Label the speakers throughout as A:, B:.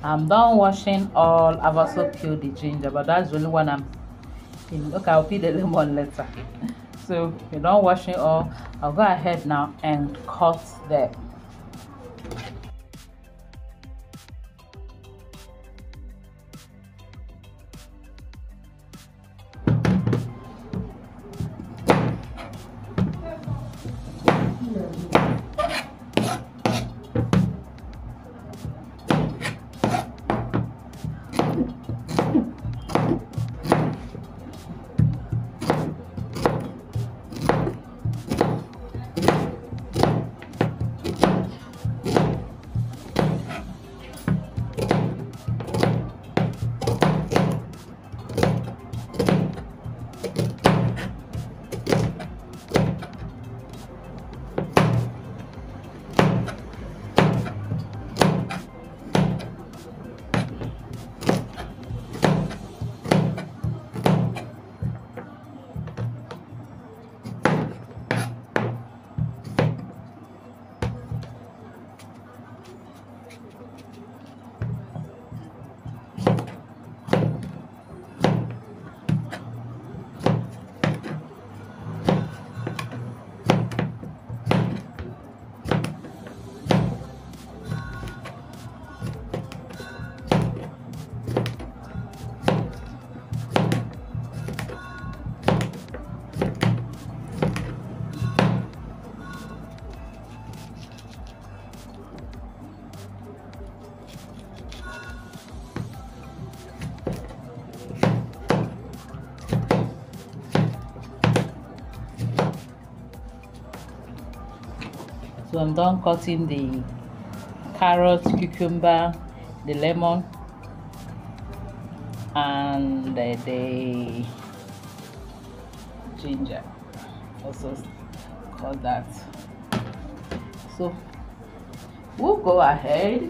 A: I'm done washing all. I've also peeled the ginger, but that's the only one I'm peeling. Okay, I'll peel the lemon later. So we're done washing all. I'll go ahead now and cut them. So I'm done cutting the carrot, cucumber, the lemon, and the ginger. Also cut that. So we'll go ahead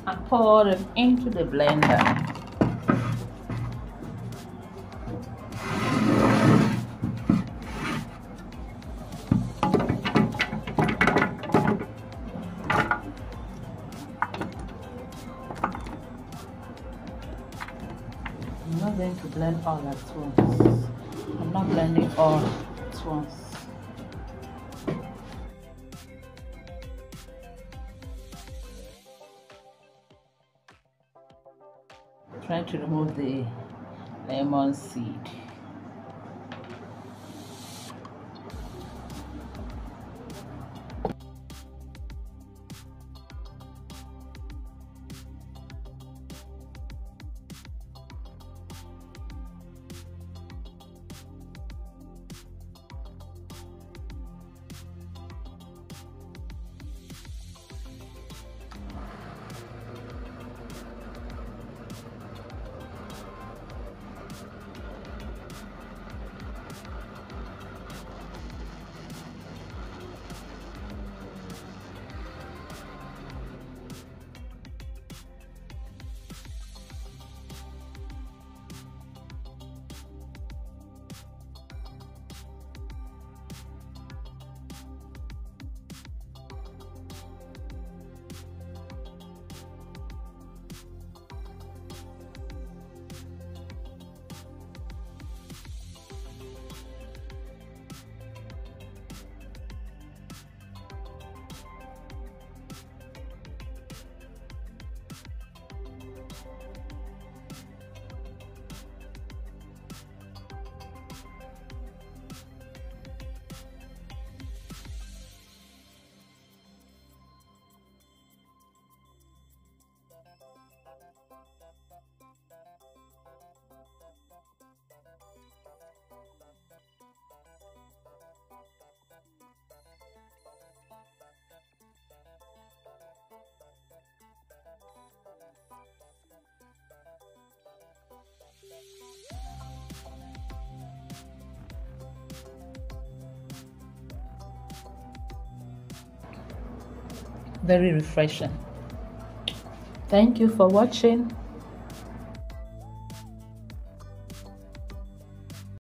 A: and pour them into the blender. I'm not going to blend all at once. I'm not blending all at once. Trying to remove the lemon seed. Very refreshing. Thank you for watching.